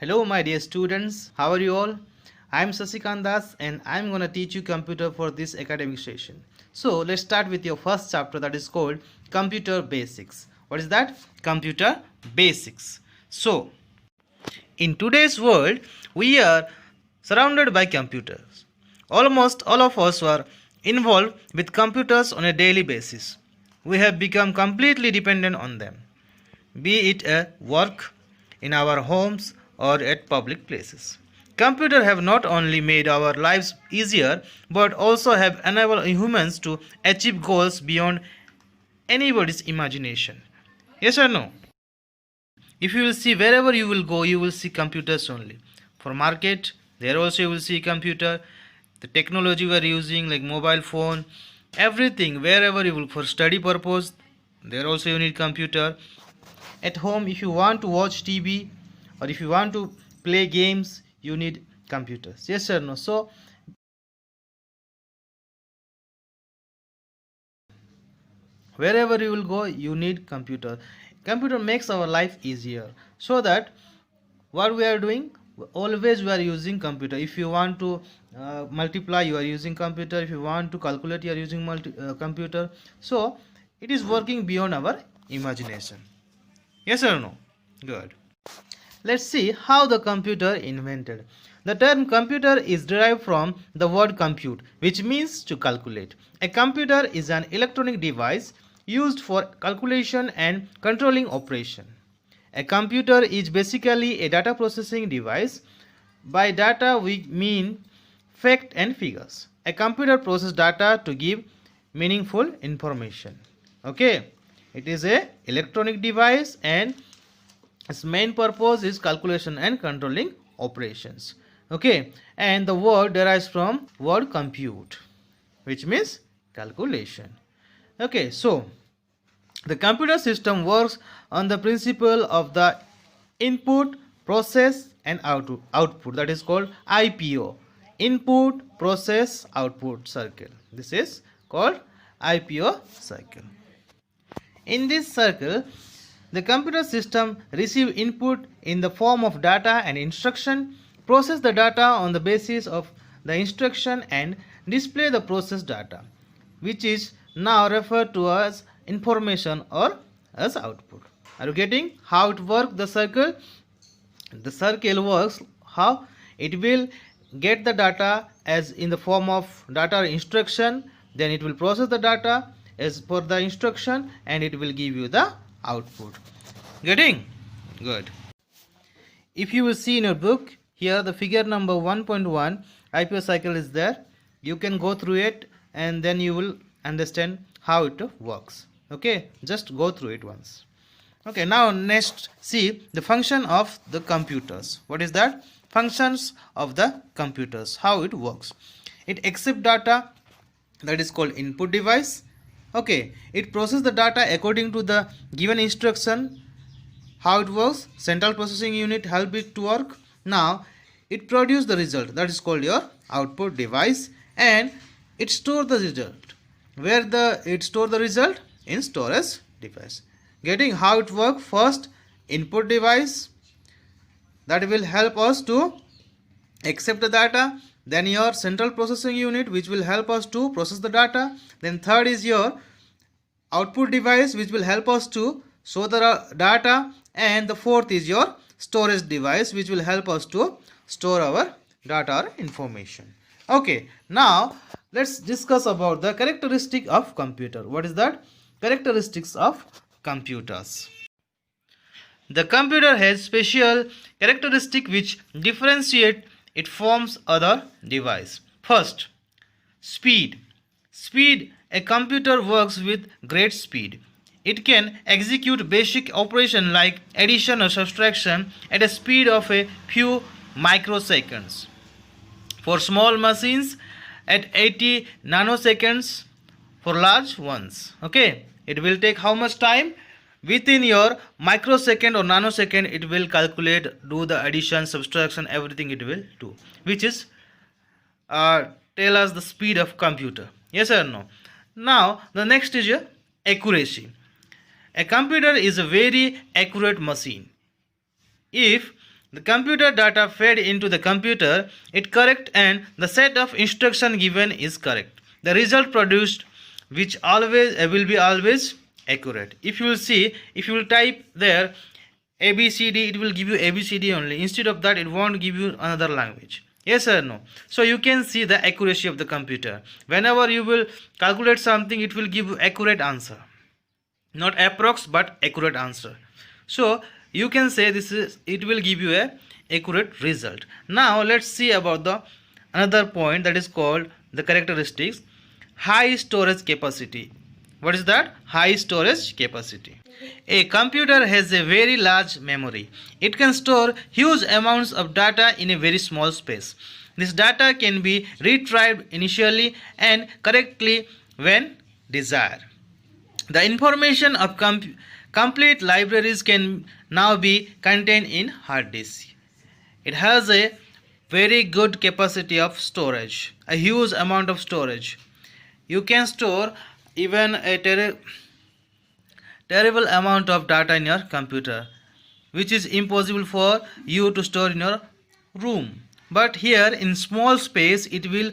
Hello my dear students, how are you all? I am Sasikant Das and I am going to teach you computer for this academic session. So let's start with your first chapter, that is called Computer Basics. What is that? Computer Basics. So in today's world, we are surrounded by computers. Almost all of us are involved with computers on a daily basis. We have become completely dependent on them, be it at work, in our homes, or at public places. Computers have not only made our lives easier but also have enabled humans to achieve goals beyond anybody's imagination. Yes or no? If you will see, wherever you will go, you will see computers only. For market, there also you will see computer. The technology we are using, like mobile phone, everything, wherever you will, for study purpose, there also you need computer. At home, if you want to watch TV or if you want to play games, you need computers. Yes or no? So wherever you will go, you need computer makes our life easier, so that what we are doing, always we are using computer. If you want to multiply, you are using computer. If you want to calculate, you are using computer. So it is working beyond our imagination. Yes or no? Good. Let's see how the computer invented. The term computer is derived from the word compute, which means to calculate. A computer is an electronic device used for calculation and controlling operation. A computer is basically a data processing device. By data we mean fact and figures. A computer processes data to give meaningful information. Okay, it is a electronic device and its main purpose is calculation and controlling operations. Okay, and the word derives from word compute, which means calculation. Okay, so the computer system works on the principle of the input, process and output, that is called IPO, input process output circle. This is called IPO cycle. In this circle, the computer system receives input in the form of data and instruction, process the data on the basis of the instruction and display the processed data, which is now referred to as information or as output. Are you getting how it works, the circle? The circle works how it will get the data as in the form of data instruction, then it will process the data as per the instruction and it will give you the output. Getting? Good. If you will see in your book, here the figure number 1.1 IPO cycle is there. You can go through it and then you will understand how it works. Okay, just go through it once. Okay, now next see the function of the computers. What is that? Functions of the computers, how it works. It accepts data, that is called input device. Okay, it processes the data according to the given instruction. How it works? Central processing unit help it to work. Now it produces the result, that is called your output device, and it store the result. Where it store the result? In storage device. Getting how it work? First, input device, that will help us to accept the data. Then your central processing unit, which will help us to process the data. Then third is your output device, which will help us to show the data. And the fourth is your storage device, which will help us to store our data or information. Okay, now let's discuss about the characteristic of computer. What is that? Characteristics of computers. The computer has special characteristic which differentiate it from other device. First, speed. Speed. A computer works with great speed. It can execute basic operation like addition or subtraction at a speed of a few microseconds. For small machines, at 80 nanoseconds. For large ones, okay, it will take how much time? Within your microsecond or nanosecond, it will calculate, do the addition, subtraction, everything it will do, which is tell us the speed of computer. Yes or no? Now the next is your accuracy. A computer is a very accurate machine. If The computer data fed into the computer it correct and the set of instruction given is correct. The result produced which always will be always accurate. If you will see, if you will type there ABCD, it will give you ABCD only. Instead of that, it won't give you another language. Yes or no? So you can see the accuracy of the computer. Whenever you will calculate something, it will give you accurate answer. Not approx but accurate answer. So you can say this is it will give you a accurate result. Now let's see about the another point that is called the characteristics. High storage capacity. What is that? High storage capacity. A computer has a very large memory. It can store huge amounts of data in a very small space. This data can be retrieved initially and correctly when desired. The information of complete libraries can now be contained in hard disk. It has a very good capacity of storage, a huge amount of storage. You can store even a terrible amount of data in your computer, which is impossible for you to store in your room. But here in small space it will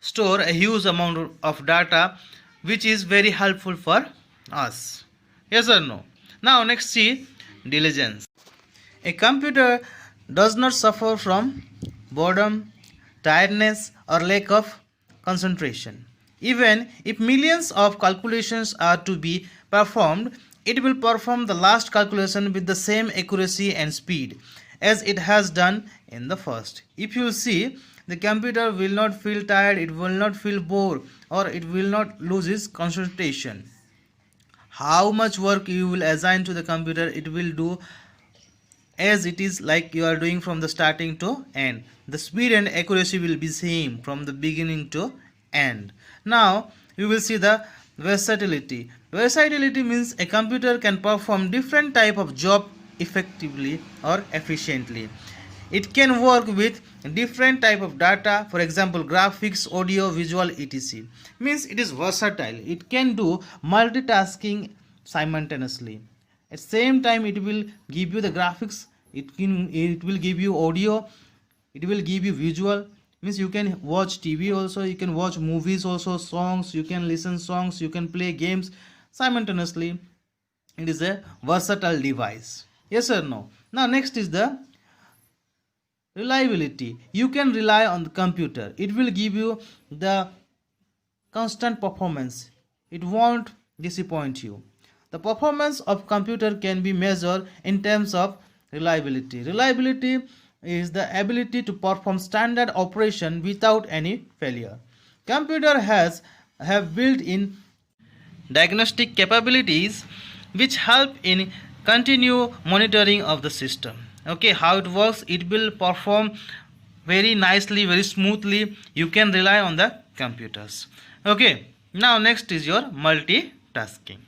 store a huge amount of data, which is very helpful for us. Yes or no? Now next see diligence. A computer does not suffer from boredom, tiredness or lack of concentration. Even if millions of calculations are to be performed, it will perform the last calculation with the same accuracy and speed as it has done in the first. If you see, the computer will not feel tired, it will not feel bored, or it will not lose its concentration. How much work you will assign to the computer, it will do as it is like you are doing from the starting to end. The speed and accuracy will be same from the beginning to end. Now we will see the versatility. Versatility means a computer can perform different type of job effectively or efficiently. It can work with different type of data, for example graphics, audio, visual, etc. Means it is versatile. It can do multitasking simultaneously. At same time it will give you the graphics, it will give you audio, it will give you visual. Means you can watch TV also, you can watch movies also, songs, you can listen songs, you can play games simultaneously. It is a versatile device. Yes or no? Now next is the reliability. You can rely on the computer. It will give you the constant performance. It won't disappoint you. The performance of computer can be measured in terms of reliability. Reliability is the ability to perform standard operation without any failure. Computer have built-in diagnostic capabilities which help in continue monitoring of the system. Okay, how it works, it will perform very nicely, very smoothly. You can rely on the computers. Okay, now next is your multitasking.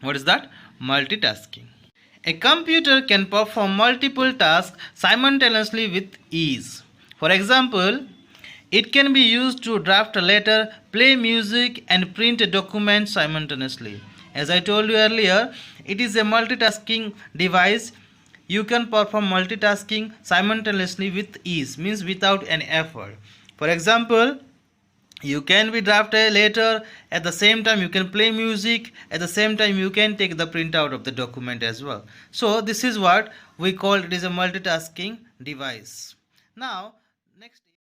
What is that? Multitasking. A computer can perform multiple tasks simultaneously with ease. For example, it can be used to draft a letter, play music, and print a document simultaneously. As I told you earlier, it is a multitasking device. You can perform multitasking simultaneously with ease, means without any effort. For example, you can be draft a letter, at the same time you can play music, at the same time you can take the printout of the document as well. So this is what we call it is a multitasking device. Now next